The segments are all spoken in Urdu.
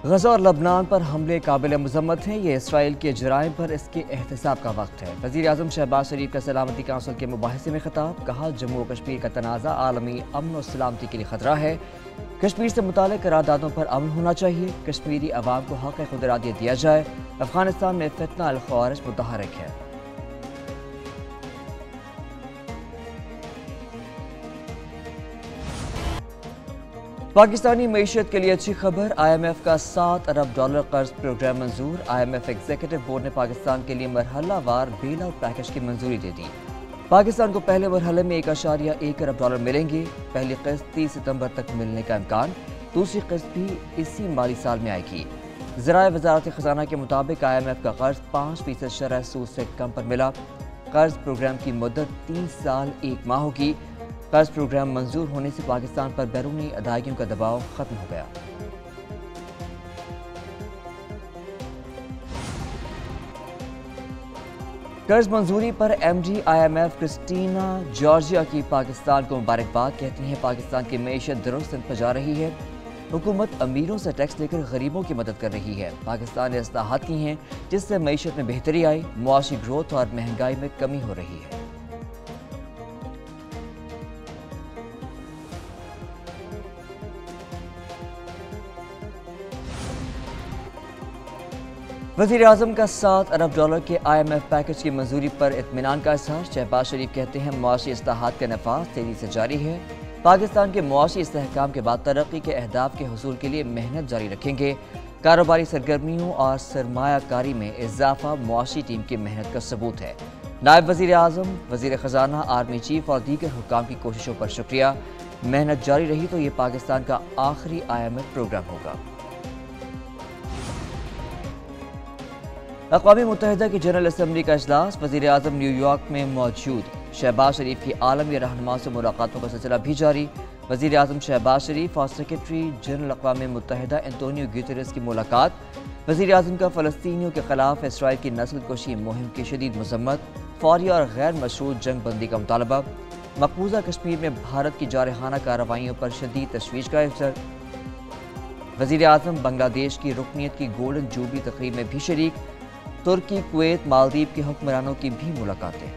غزہ اور لبنان پر حملے قابل مذمت ہیں۔ یہ اسرائیل کے جرائم پر اس کے احتساب کا وقت ہے۔ وزیر اعظم شہباز شریف کا سلامتی کونسل کے مباحثے میں خطاب، کہا جموں و کشمیر کا تنازع عالمی امن و سلامتی کے لیے خطرہ ہے۔ کشمیر سے متعلق قراردادوں پر عمل ہونا چاہیے، کشمیری عوام کو حق خود ارادیت دیا جائے۔ افغانستان میں فتنہ الخوارج متحرک ہے۔ پاکستانی معیشت کے لیے اچھی خبر، آئی ایم ایف کا $7 ارب قرض پروگرام منظور۔ I M F executive board نے پاکستان کے لیے مرحلہ وار بیل آؤٹ پیکج کی منظوری دے دی۔ پاکستان کو پہلے مرحلے میں $1.1 ارب ملیں گے۔ پہلی قسط 30 ستمبر تک ملنے کا امکان، دوسری قسط بھی اسی مالی سال میں آئے گی۔ ذرائع وزارت خزانہ کے مطابق آئی ایم ایف کا قرض 5% شرح سود سے کم پر ملا۔ قرض پروگرام کی مدت 3 سال 1 ماہ ہوگی۔ قرض پروگرام منظور ہونے سے پاکستان پر بیرونی ادائیگیوں کا دباؤ ختم ہو گیا۔ قرض منظوری پر M D I M F Kristalina Georgieva کی پاکستان کو مبارکباد، کہتی ہیں پاکستان کی معیشت درست سمت پر جا رہی ہے۔ حکومت امیروں سے ٹیکس لے کر غریبوں کی مدد کر رہی ہے۔ پاکستان نے اصلاحات کی ہیں جس سے معیشت میں بہتری آئی، معاشی گروتھ اور مہنگائی میں کمی ہو رہی ہے۔ وزیر اعظم کا $7 ارب کے آئی ایم ایف پیکج کی منظوری پر اطمینان کا اظہار، شہباز شریف کہتے ہیں معاشی اصلاحات کا نفاذ تیزی سے جاری ہے۔ پاکستان کے معاشی استحکام کے بعد ترقی کے اہداف کے حصول کے لیے محنت جاری رکھیں گے۔ کاروباری سرگرمیوں اور سرمایہ کاری میں اضافہ معاشی ٹیم کی محنت کا ثبوت ہے۔ نائب وزیر اعظم، وزیر خزانہ، آرمی چیف اور دیگر حکام کی کوششوں پر شکریہ۔ محنت جاری رہی تو یہ پاکستان کا آخری آئی ایم ایف پروگرام ہوگا۔ اقوام متحدہ کی جنرل اسمبلی کا اجلاس، وزیر اعظم نیو یارک میں موجود، شہباز شریف کی عالمی رہنما سے ملاقاتوں کا سلسلہ بھی جاری۔ وزیر اعظم شہباز شریف اور سیکرٹری جنرل اقوام متحدہ انتونیو گیوتریس کی ملاقات۔ وزیر اعظم کا فلسطینیوں کے خلاف اسرائیل کی نسل کشی مہم کی شدید مذمت، فوری اور غیر مشروط جنگ بندی کا مطالبہ۔ مقبوضہ کشمیر میں بھارت کی جارحانہ کارروائیوں پر شدید تشویش کا اظہار۔ وزیر اعظم بنگلہ دیش کی رکنیت کی گولڈن جوبلی تقریب میں بھی شریک۔ ترکی، کویت، مالدیپ کے حکمرانوں کی بھی ملاقاتیں۔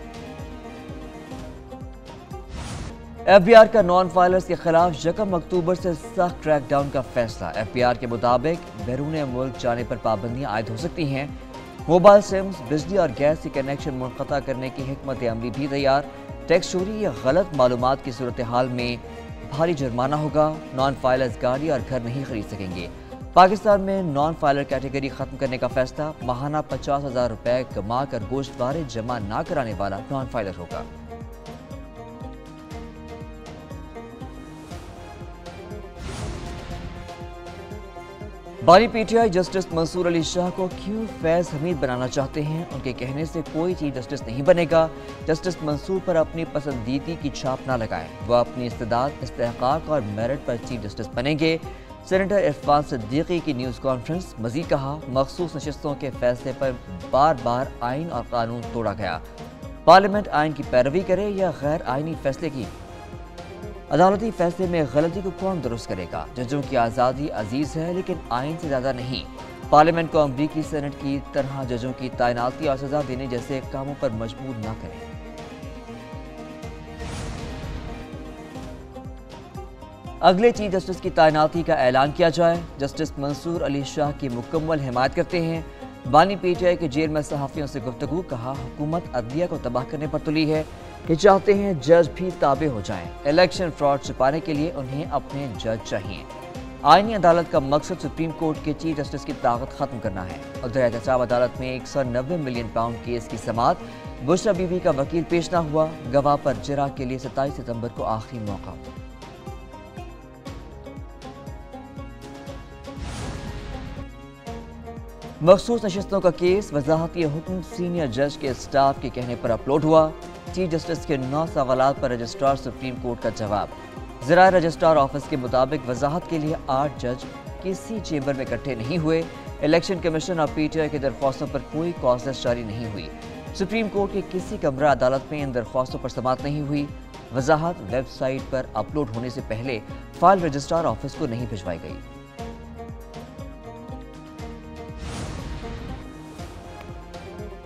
ایف بی آر کا نان فائلرز کے خلاف 1 اکتوبر سے سخت کریک ڈاؤن کا فیصلہ۔ ایف بی آر کے مطابق بیرون ملک جانے پر پابندیاں عائد ہو سکتی ہیں۔ موبائل سمز، بجلی اور گیس کی کنیکشن منقطع کرنے کی حکمت عملی بھی تیار۔ ٹیکس چوری یا غلط معلومات کی صورتحال میں بھاری جرمانہ ہوگا۔ نان فائلرز گاڑی اور گھر نہیں خرید سکیں گے۔ پاکستان میں نان فائلر کیٹیگری ختم کرنے کا فیصلہ، ماہانہ $50,000 کما کر گوشتوارے جمع نہ کرانے والا نان فائلر ہوگا۔ بانی پی ٹی آئی جسٹس منصور علی شاہ کو کیوں فیض حمید بنانا چاہتے ہیں؟ ان کے کہنے سے کوئی چیف جسٹس نہیں بنے گا۔ جسٹس منصور پر اپنی پسندیدگی کی چھاپ نہ لگائیں، وہ اپنی استعداد، استحقاق اور میرٹ پر چیف جسٹس بنیں گے۔ سینیٹر عرفان صدیقی کی نیوز کانفرنس، مزید کہا مخصوص نشستوں کے فیصلے پر بار بار آئین اور قانون توڑا گیا۔ پارلیمنٹ آئین کی پیروی کرے یا غیر آئینی فیصلے کی؟ عدالتی فیصلے میں غلطی کو کون درست کرے گا؟ ججوں کی آزادی عزیز ہے لیکن آئین سے زیادہ نہیں۔ پارلیمنٹ کو امریکی سینٹ کی طرح ججوں کی تعیناتی اور سزا دینے جیسے کاموں پر مجبور نہ کریں۔ اگلے چیف جسٹس کی تعیناتی کا اعلان کیا جائے۔ جسٹس منصور علی شاہ کی مکمل حمایت کرتے ہیں۔ بانی پی ٹی آئی کے جیل میں صحافیوں سے گفتگو، کہا حکومت عدلیہ کو تباہ کرنے پر تلی ہے کہ چاہتے ہیں جج بھی تابع ہو جائیں۔ الیکشن فراڈ چھپانے کے لیے انہیں اپنے جج چاہیے۔ آئینی عدالت کا مقصد سپریم کورٹ کے چیف جسٹس کی طاقت ختم کرنا ہے۔ ادھر احتساب عدالت میں £190 ملین کیس کی سماعت، بشرا بی بی کا وکیل پیش نہ ہوا، گواہ پر جرح کے لیے 27 ستمبر کو آخری موقع۔ مخصوص نشستوں کا کیس، وضاحتی حکم سینئر جج کے اسٹاف کے کہنے پر اپلوڈ ہوا۔ چیف جسٹس کے 9 سوالات پر رجسٹرار سپریم کورٹ کا جواب۔ ذرائع رجسٹرار آفس کے مطابق وضاحت کے لیے 8 جج کسی چیمبر میں اکٹھے نہیں ہوئے۔ الیکشن کمیشن اور پی ٹی آئی کی درخواستوں پر کوئی کازلیس جاری نہیں ہوئی۔ سپریم کورٹ کے کسی کمرہ عدالت میں ان درخواستوں پر سماعت نہیں ہوئی۔ وضاحت ویب سائٹ پر اپلوڈ ہونے سے پہلے فائل رجسٹرار آفس کو نہیں بھجوائی گئی۔